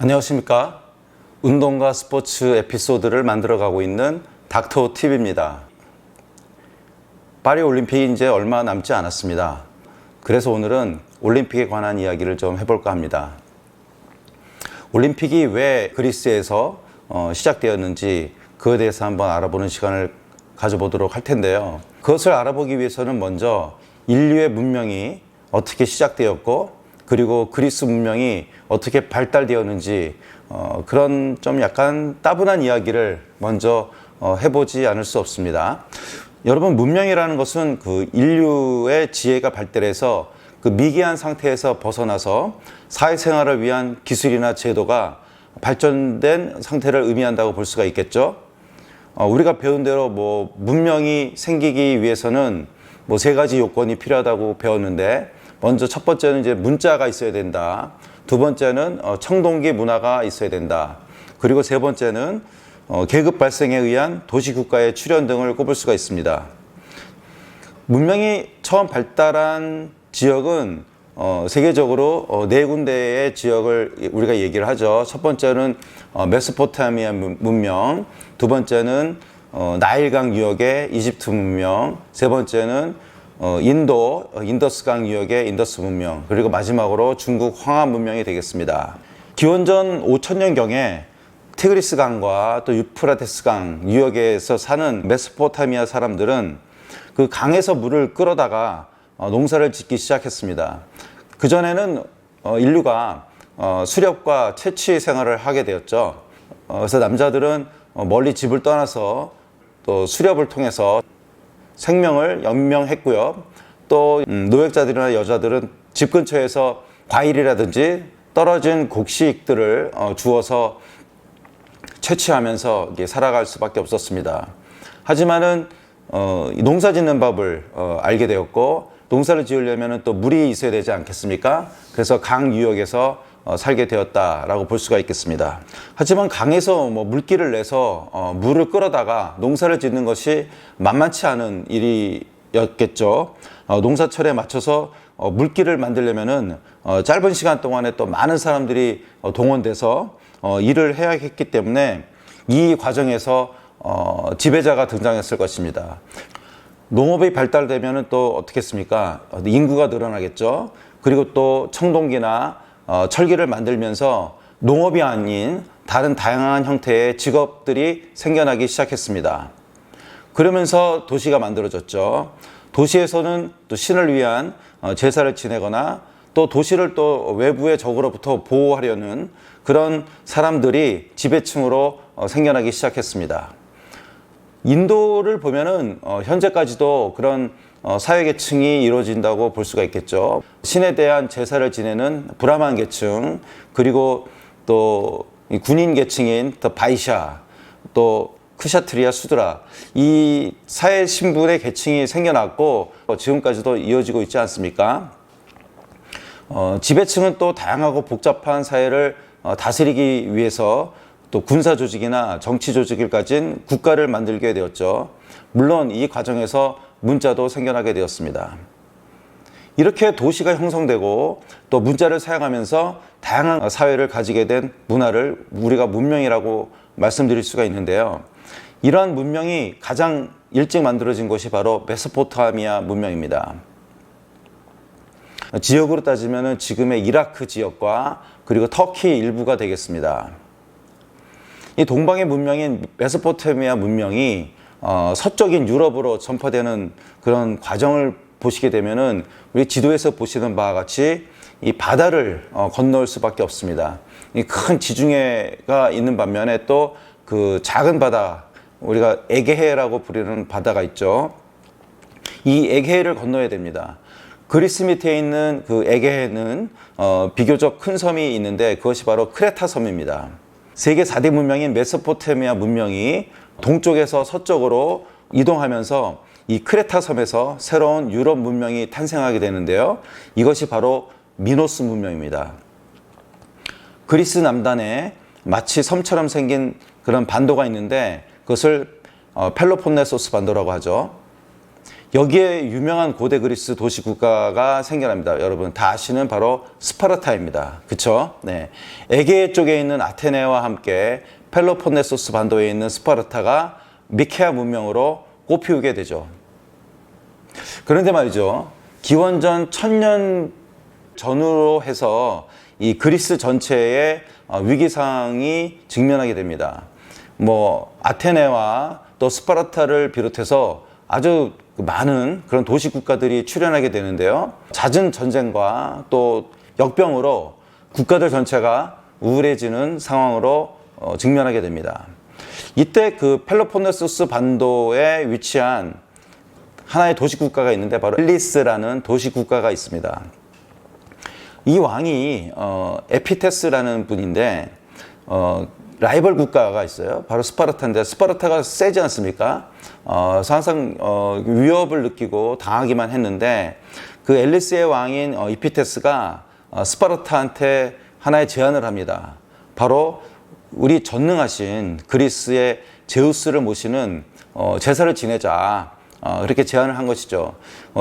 안녕하십니까. 운동과 스포츠 에피소드를 만들어가고 있는 닥터TV입니다. 파리 올림픽이 이제 얼마 남지 않았습니다. 그래서 오늘은 올림픽에 관한 이야기를 좀 해볼까 합니다. 올림픽이 왜 그리스에서 시작되었는지 그에 대해서 한번 알아보는 시간을 가져보도록 할 텐데요. 그것을 알아보기 위해서는 먼저 인류의 문명이 어떻게 시작되었고 그리고 그리스 문명이 어떻게 발달되었는지 그런 좀 약간 따분한 이야기를 먼저 해보지 않을 수 없습니다. 여러분, 문명이라는 것은 그 인류의 지혜가 발달해서 그 미개한 상태에서 벗어나서 사회생활을 위한 기술이나 제도가 발전된 상태를 의미한다고 볼 수가 있겠죠. 우리가 배운 대로 문명이 생기기 위해서는 세 가지 요건이 필요하다고 배웠는데, 먼저 첫 번째는 이제 문자가 있어야 된다. 두 번째는 청동기 문화가 있어야 된다. 그리고 세 번째는 계급 발생에 의한 도시국가의 출현 등을 꼽을 수가 있습니다. 문명이 처음 발달한 지역은 세계적으로 네 군데의 지역을 우리가 얘기를 하죠. 첫 번째는 메소포타미아 문명, 두 번째는 나일강 유역의 이집트 문명, 세 번째는 인더스강 유역의 인더스 문명, 그리고 마지막으로 중국 황하 문명이 되겠습니다. 기원전 5000년경에 티그리스 강과 또 유프라테스 강 유역에서 사는 메소포타미아 사람들은 그 강에서 물을 끌어다가 농사를 짓기 시작했습니다. 그전에는 인류가 수렵과 채취 생활을 하게 되었죠. 그래서 남자들은 멀리 집을 떠나서 또 수렵을 통해서 생명을 연명했고요. 또 노약자들이나 여자들은 집 근처에서 과일이라든지 떨어진 곡식들을 주워서 채취하면서 살아갈 수밖에 없었습니다. 하지만은 농사 짓는 법을 알게 되었고, 농사를 지으려면 또 물이 있어야 되지 않겠습니까? 그래서 강 유역에서 살게 되었다라고 볼 수가 있겠습니다. 하지만 강에서 물길을 내서 물을 끌어다가 농사를 짓는 것이 만만치 않은 일이었겠죠. 농사철에 맞춰서 물길을 만들려면은 짧은 시간 동안에 또 많은 사람들이 동원돼서 일을 해야 했기 때문에 이 과정에서 지배자가 등장했을 것입니다. 농업이 발달되면은 또 어떻겠습니까? 인구가 늘어나겠죠. 그리고 또 청동기나 철기를 만들면서 농업이 아닌 다른 다양한 형태의 직업들이 생겨나기 시작했습니다. 그러면서 도시가 만들어졌죠. 도시에서는 또 신을 위한 제사를 지내거나 또 도시를 또 외부의 적으로부터 보호하려는 그런 사람들이 지배층으로 생겨나기 시작했습니다. 인도를 보면은 현재까지도 그런 사회계층이 이루어진다고 볼 수가 있겠죠. 신에 대한 제사를 지내는 브라만 계층, 그리고 또 군인 계층인 더 바이샤, 또 크샤트리아 수드라, 이 사회 신분의 계층이 생겨났고 지금까지도 이어지고 있지 않습니까? 지배층은 또 다양하고 복잡한 사회를 다스리기 위해서 또 군사 조직이나 정치 조직을 가진 국가를 만들게 되었죠. 물론 이 과정에서 문자도 생겨나게 되었습니다. 이렇게 도시가 형성되고 또 문자를 사용하면서 다양한 사회를 가지게 된 문화를 우리가 문명이라고 말씀드릴 수가 있는데요. 이러한 문명이 가장 일찍 만들어진 것이 바로 메소포타미아 문명입니다. 지역으로 따지면 지금의 이라크 지역과 그리고 터키 일부가 되겠습니다. 이 동방의 문명인 메소포타미아 문명이 서쪽인 유럽으로 전파되는 그런 과정을 보시게 되면은 우리 지도에서 보시는 바와 같이 이 바다를 건널 수밖에 없습니다. 이 큰 지중해가 있는 반면에 또 그 작은 바다, 우리가 에게해라고 부르는 바다가 있죠. 이 에게해를 건너야 됩니다. 그리스 밑에 있는 그 에게해는 비교적 큰 섬이 있는데 그것이 바로 크레타 섬입니다. 세계 4대 문명인 메소포타미아 문명이 동쪽에서 서쪽으로 이동하면서 이 크레타 섬에서 새로운 유럽 문명이 탄생하게 되는데요. 이것이 바로 미노스 문명입니다. 그리스 남단에 마치 섬처럼 생긴 그런 반도가 있는데 그것을 펠로폰네소스 반도라고 하죠. 여기에 유명한 고대 그리스 도시 국가가 생겨납니다. 여러분 다 아시는 바로 스파르타입니다. 그쵸? 네. 에게 쪽에 있는 아테네와 함께 펠로폰네소스 반도에 있는 스파르타가 미케아 문명으로 꽃피우게 되죠. 그런데 말이죠. 기원전 1000년 전후로 해서 이 그리스 전체의 위기상황이 직면하게 됩니다. 뭐 아테네와 또 스파르타를 비롯해서 아주 많은 그런 도시 국가들이 출현하게 되는데요. 잦은 전쟁과 또 역병으로 국가들 전체가 우울해지는 상황으로 직면하게 됩니다. 이때 그 펠로폰네소스 반도에 위치한 하나의 도시 국가가 있는데 바로 엘리스라는 도시 국가가 있습니다. 이 왕이 에피테스라는 분인데 라이벌 국가가 있어요. 바로 스파르타인데 스파르타가 세지 않습니까? 그래서 항상 위협을 느끼고 당하기만 했는데 그 엘리스의 왕인 이피테스가 스파르타한테 하나의 제안을 합니다. 바로 우리 전능하신 그리스의 제우스를 모시는 제사를 지내자. 그렇게 제안을 한 것이죠.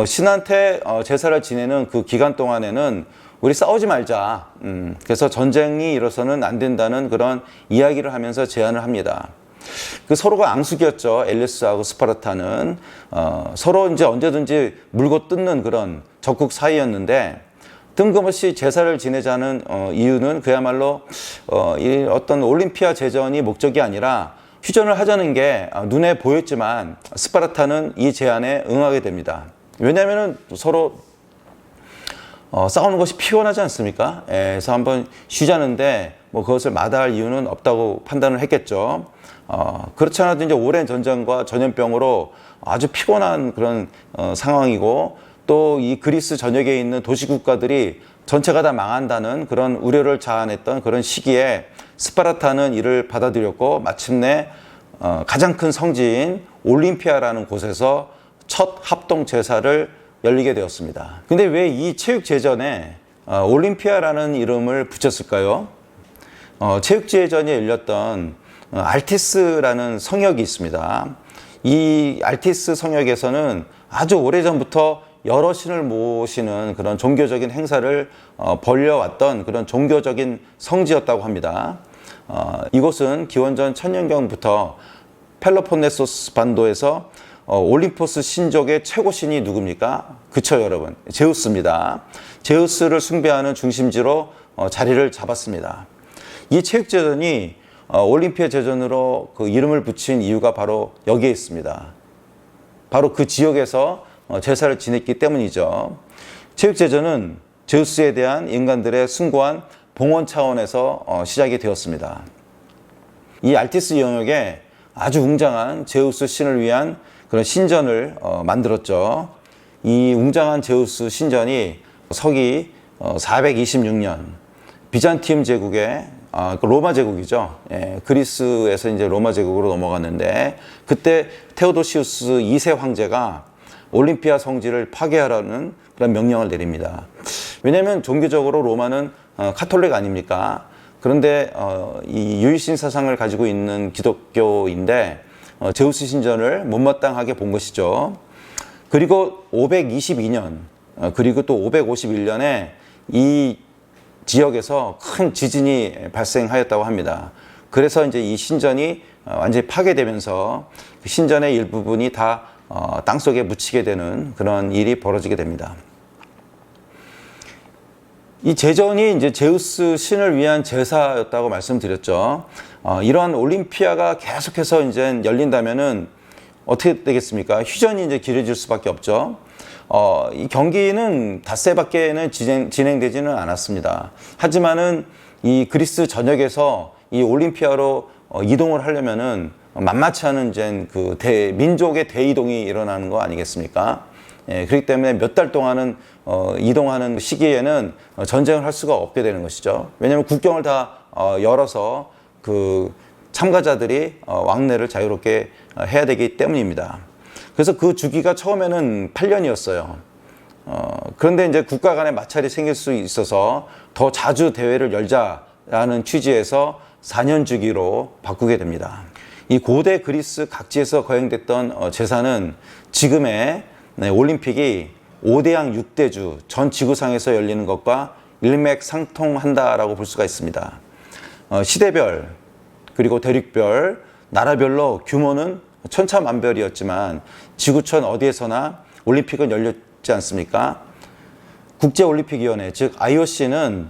신한테 제사를 지내는 그 기간 동안에는 우리 싸우지 말자. 그래서 전쟁이 일어서는 안 된다는 그런 이야기를 하면서 제안을 합니다. 그 서로가 앙숙이었죠. 엘리스하고 스파르타는 서로 이제 언제든지 물고 뜯는 그런 적국 사이였는데 뜬금없이 제사를 지내자는 이유는 그야말로 이 어떤 올림피아 제전이 목적이 아니라 휴전을 하자는 게 눈에 보였지만 스파르타는 이 제안에 응하게 됩니다. 왜냐하면 서로 싸우는 것이 피곤하지 않습니까? 그래서 한번 쉬자는데 뭐 그것을 마다할 이유는 없다고 판단을 했겠죠. 그렇지 않아도 이제 오랜 전쟁과 전염병으로 아주 피곤한 그런 상황이고 또 이 그리스 전역에 있는 도시 국가들이 전체가 다 망한다는 그런 우려를 자아냈던 그런 시기에 스파르타는 이를 받아들였고 마침내 가장 큰 성지인 올림피아라는 곳에서 첫 합동 제사를 열리게 되었습니다. 근데 왜 이 체육제전에 올림피아라는 이름을 붙였을까요? 체육제전이 열렸던 알티스라는 성역이 있습니다. 이 알티스 성역에서는 아주 오래전부터 여러 신을 모시는 그런 종교적인 행사를 벌려왔던 그런 종교적인 성지였다고 합니다. 이곳은 기원전 1000년경부터 펠로폰네소스 반도에서 올림포스 신족의 최고 신이 누굽니까? 그쵸, 여러분. 제우스입니다. 제우스를 숭배하는 중심지로 자리를 잡았습니다. 이 체육제전이 올림피아 제전으로 그 이름을 붙인 이유가 바로 여기에 있습니다. 바로 그 지역에서 제사를 지냈기 때문이죠. 체육제전은 제우스에 대한 인간들의 숭고한 봉헌 차원에서 시작이 되었습니다. 이 알티스 영역에 아주 웅장한 제우스 신을 위한 그런 신전을 만들었죠. 이 웅장한 제우스 신전이 서기 426년 비잔티움 제국의 로마 제국이죠. 그리스에서 이제 로마 제국으로 넘어갔는데 그때 테오도시우스 2세 황제가 올림피아 성지를 파괴하라는 그런 명령을 내립니다. 왜냐하면 종교적으로 로마는 카톨릭 아닙니까? 그런데 이 유일신 사상을 가지고 있는 기독교인데 제우스 신전을 못마땅하게 본 것이죠. 그리고 522년 그리고 또 551년에 이 지역에서 큰 지진이 발생하였다고 합니다. 그래서 이제 이 신전이 완전히 파괴되면서 그 신전의 일부분이 다 땅속에 묻히게 되는 그런 일이 벌어지게 됩니다. 이 제전이 이제 제우스 신을 위한 제사였다고 말씀드렸죠. 이러한 올림피아가 계속해서 이제 열린다면은 어떻게 되겠습니까? 휴전이 이제 길어질 수밖에 없죠. 이 경기는 닷새밖에는 진행되지는 않았습니다. 하지만은 이 그리스 전역에서 이 올림피아로 이동을 하려면은 만만치 않은 이제 그 민족의 대이동이 일어나는 거 아니겠습니까? 그렇기 때문에 몇 달 동안은 이동하는 시기에는 전쟁을 할 수가 없게 되는 것이죠. 왜냐하면 국경을 다 열어서 그 참가자들이 왕래를 자유롭게 해야 되기 때문입니다. 그래서 그 주기가 처음에는 8년이었어요. 그런데 이제 국가 간의 마찰이 생길 수 있어서 더 자주 대회를 열자라는 취지에서 4년 주기로 바꾸게 됩니다. 이 고대 그리스 각지에서 거행됐던 제사는 지금의 네, 올림픽이 5대양 6대주 전 지구상에서 열리는 것과 일맥상통한다라고 볼 수가 있습니다. 시대별, 그리고 대륙별, 나라별로 규모는 천차만별이었지만 지구촌 어디에서나 올림픽은 열렸지 않습니까? 국제올림픽위원회, 즉 IOC는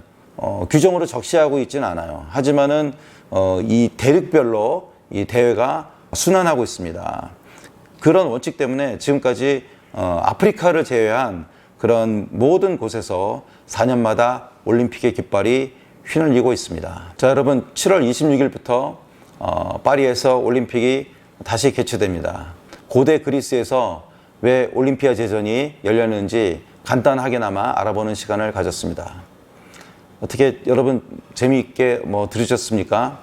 규정으로 적시하고 있지는 않아요. 하지만은 이 대륙별로 이 대회가 순환하고 있습니다. 그런 원칙 때문에 지금까지 아프리카를 제외한 그런 모든 곳에서 4년마다 올림픽의 깃발이 휘날리고 있습니다. 자, 여러분, 7월 26일부터 파리에서 올림픽이 다시 개최됩니다. 고대 그리스에서 왜 올림피아 제전이 열렸는지 간단하게나마 알아보는 시간을 가졌습니다. 어떻게 여러분 재미있게 들으셨습니까?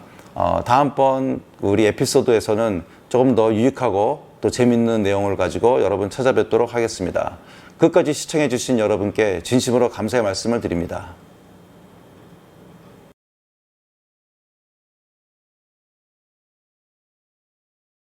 다음번 우리 에피소드에서는 조금 더 유익하고 또 재미있는 내용을 가지고 여러분 찾아뵙도록 하겠습니다. 끝까지 시청해 주신 여러분께 진심으로 감사의 말씀을 드립니다.